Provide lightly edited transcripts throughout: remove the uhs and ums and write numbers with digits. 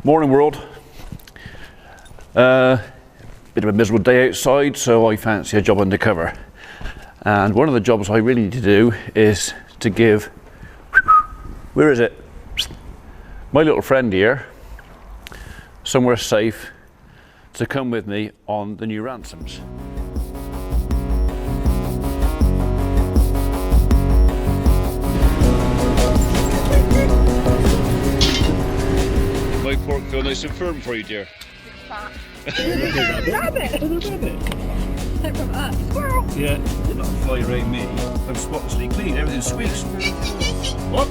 Morning world. Bit of a miserable day outside, so I fancy a job undercover. And one of the jobs I really need to do is to give, where is it? My little friend here, somewhere safe, to come with me on the new ransoms. My pork feel nice and firm for you, dear. Rabbit! Came from us. Squirrel! Yeah, they're not fly-rate me. I'm spotlessly clean, everything squeaks. What?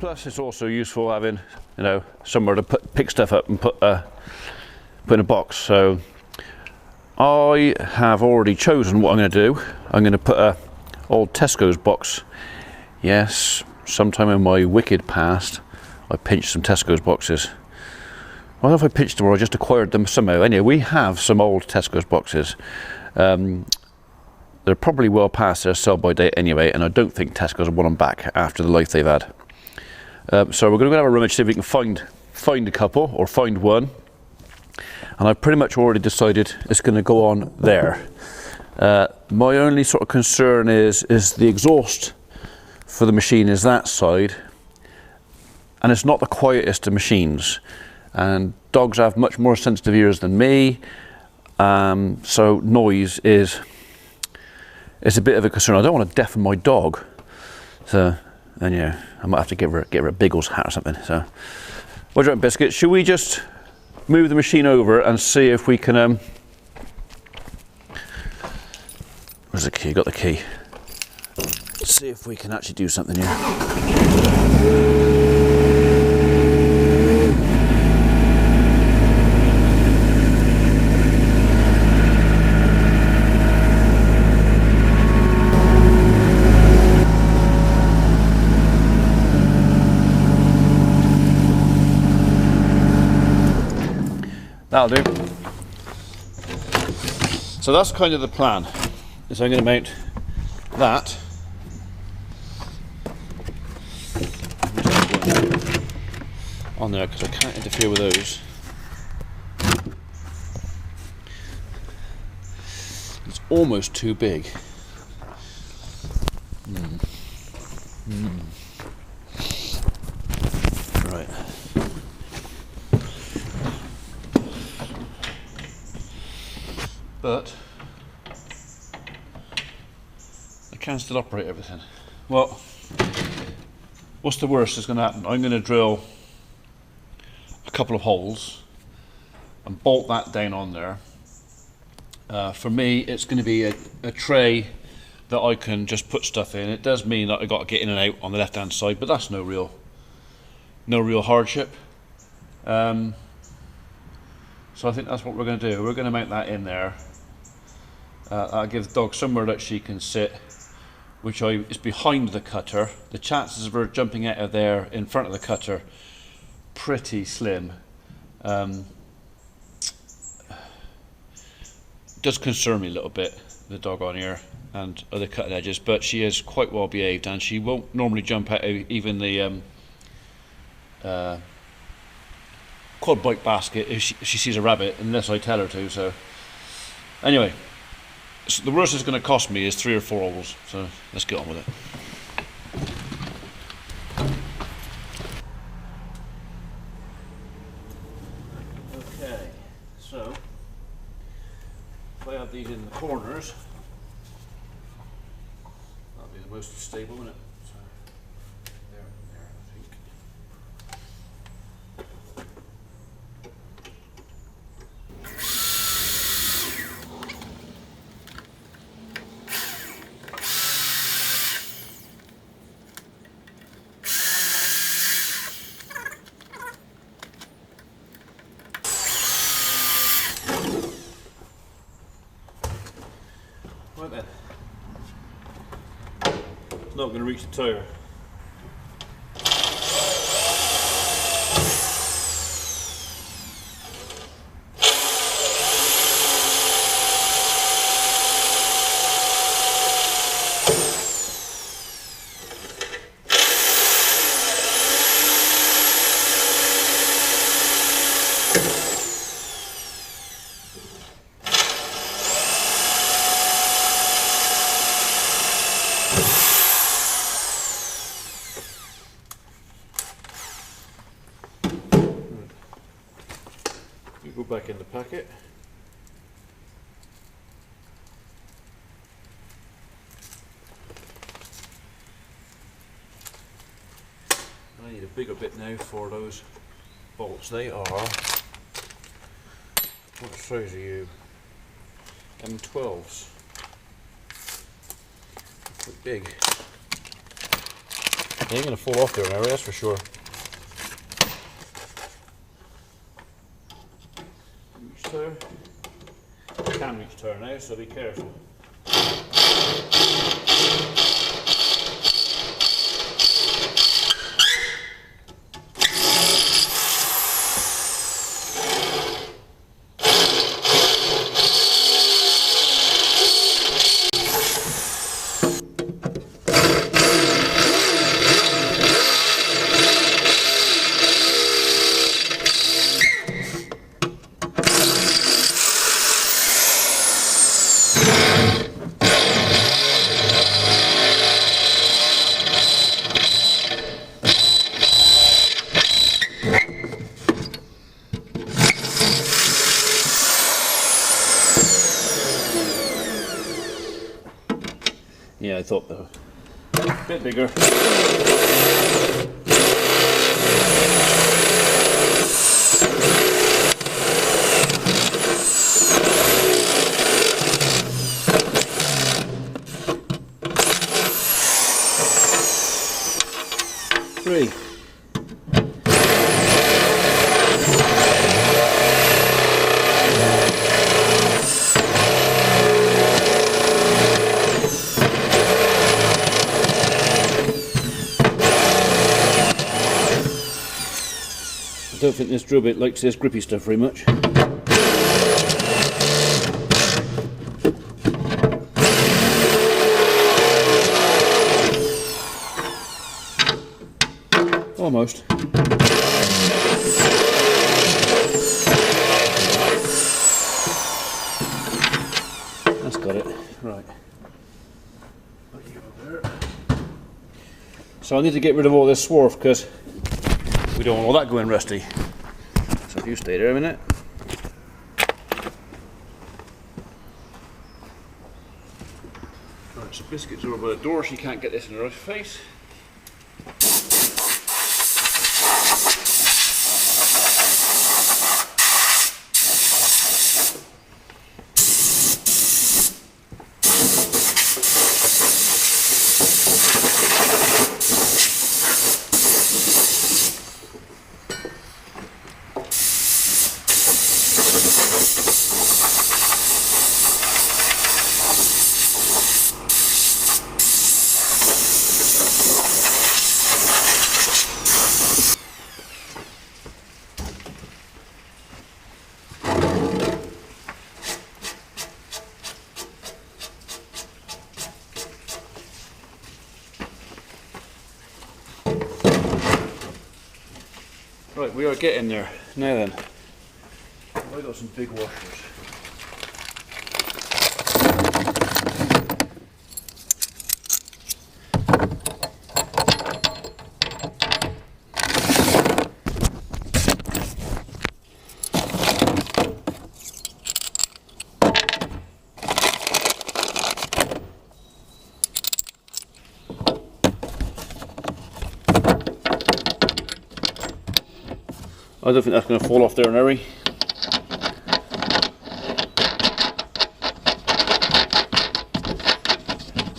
Plus, it's also useful having, somewhere to pick stuff up and put in a box. So, I have already chosen what I'm going to do. I'm going to put a old Tesco's box. Yes, sometime in my wicked past, I pinched some Tesco's boxes. I don't know if I pinched them or I just acquired them somehow. Anyway, we have some old Tesco's boxes. They're probably well past their sell-by date anyway, and I don't think Tesco's want them back after the life they've had. So we're going to have a rummage, see if we can find a couple or find one. And I've pretty much already decided it's going to go on there. My only sort of concern is the exhaust for the machine is that side, and it's not the quietest of machines, and dogs have much more sensitive ears than me, so noise is a bit of a concern. I don't want to deafen my dog, so and yeah, I might have to get her a Biggles hat or something. So what do you reckon, Biscuit? Should we just move the machine over and see if we can where's the key? Got the key. Let's see if we can actually do something here. That'll do. So that's kind of the plan. Is I'm going to mount that on there because I can't interfere with those. It's almost too big. Right. But I can still operate everything. Well, what's the worst that's going to happen? I'm going to drill a couple of holes and bolt that down on there. For me, it's going to be a tray that I can just put stuff in. It does mean that I got to get in and out on the left-hand side, but that's no real hardship. So I think that's what we're going to do. We're going to mount that in there. That'll give the dog somewhere that she can sit, which is behind the cutter. The chances of her jumping out of there in front of the cutter, pretty slim. Does concern me a little bit, the dog on here and other cutting edges, but she is quite well behaved and she won't normally jump out of even the quad bike basket if she sees a rabbit, unless I tell her to. So anyway, so the worst it's going to cost me is 3 or 4 holes, so let's get on with it. Okay, so if I have these in the corners, that'll be the most stable, won't it? So there, I think. Right then. Not going to reach the tire. You go back in the packet. I need a bigger bit now for those bolts. They are, what size are you? M12s. Quite big. They ain't gonna fall off there now, that's for sure. Reach there. You can reach there now, so be careful. Yeah, I thought they were a bit bigger. Three. I don't think this drill bit likes this grippy stuff very much. Almost. That's got it. Right. So I need to get rid of all this swarf because we don't want all that going rusty. So if you stay there a minute. Right, so Biskit's over by the door, she can't get this in her face. Right, we are getting there. Now then, I got some big washers. I don't think that's going to fall off there in a hurry.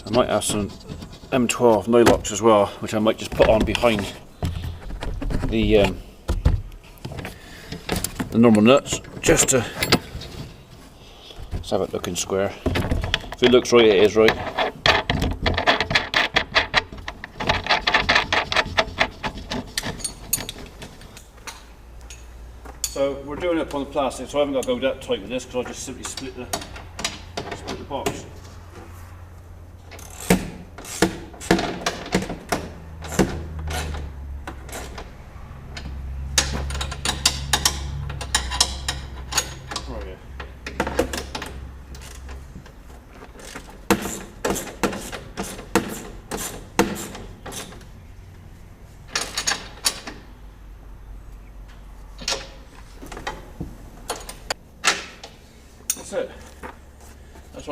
I might have some M12 nylocks as well, which I might just put on behind the normal nuts, just to have it looking square. If it looks right, it is right. So we're doing it upon the plastic, so I haven't got to go that tight with this because I'll just simply split the box.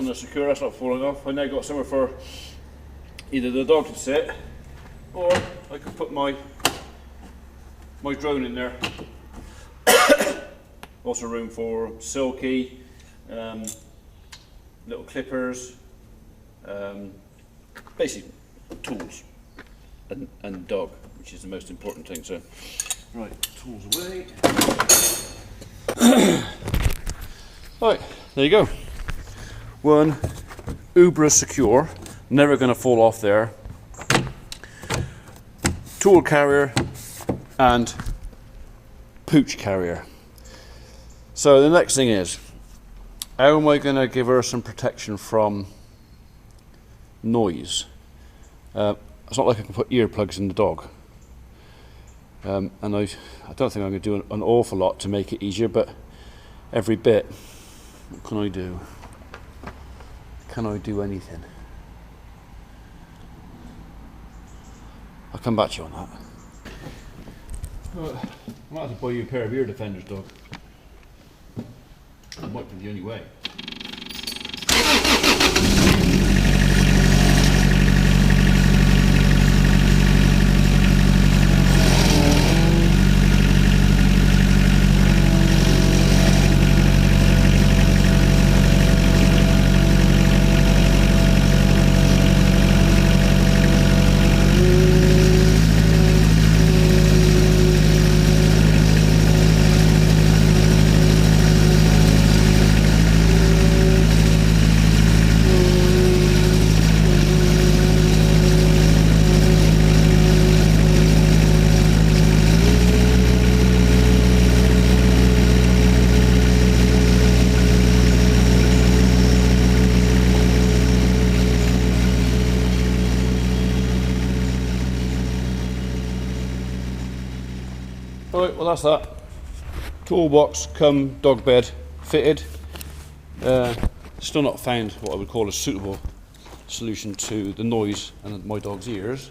on the secure, that's not falling off. I now got somewhere for either the dog to sit, or I could put my drone in there. Also room for silky, little clippers, basically tools, and dog, which is the most important thing. So, right, tools away. Right, there you go. One uber secure, never going to fall off there. Tool carrier and pooch carrier. So the next thing is, how am I going to give her some protection from noise? It's not like I can put earplugs in the dog. And I don't think I'm going to do an awful lot to make it easier, but every bit, what can I do? Can I do anything? I'll come back to you on that. I might have to buy you a pair of ear defenders, dog. That might be the only way. Alright, well that's that. Toolbox come dog bed fitted. Still not found what I would call a suitable solution to the noise and my dog's ears.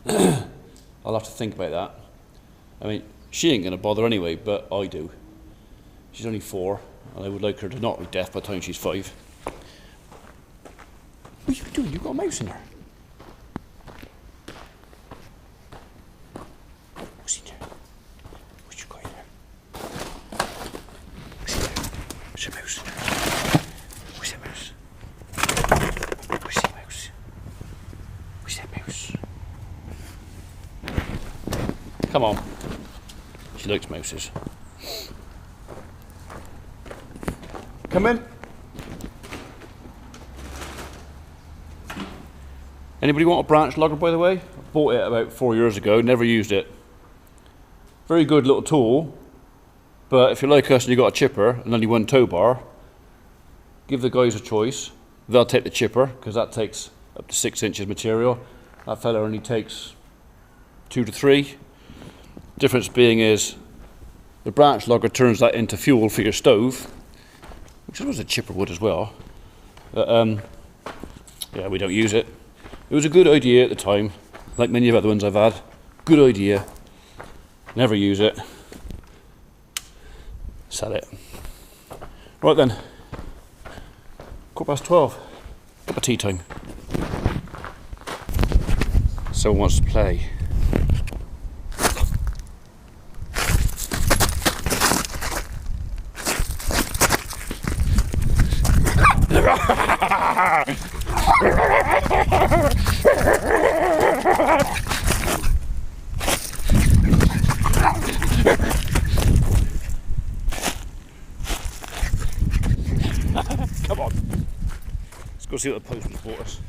I'll have to think about that. I mean, she ain't going to bother anyway, but I do. She's only 4, and I would like her to not be deaf by the time she's 5. What are you doing? You've got a mouse in there. What's in there? What you got in there? What's in there? What's a mouse in there? What's that mouse? What's that mouse? What's that mouse? Come on. She likes mouses. Come in. Anybody want a branch logger, by the way? I bought it about 4 years ago, never used it. Very good little tool, but if you're like us and you've got a chipper and only one tow bar, give the guys a choice. They'll take the chipper, because that takes up to 6 inches material. That fella only takes 2 to 3. Difference being is, the branch logger turns that into fuel for your stove, which I suppose a chipper would as well. But, yeah, we don't use it. It was a good idea at the time, like many of the other ones I've had. Good idea. Never use it. Sell it. Right then. 12:15. Cup of tea time. Someone wants to play. Come on. Let's go see what the postman's bought us.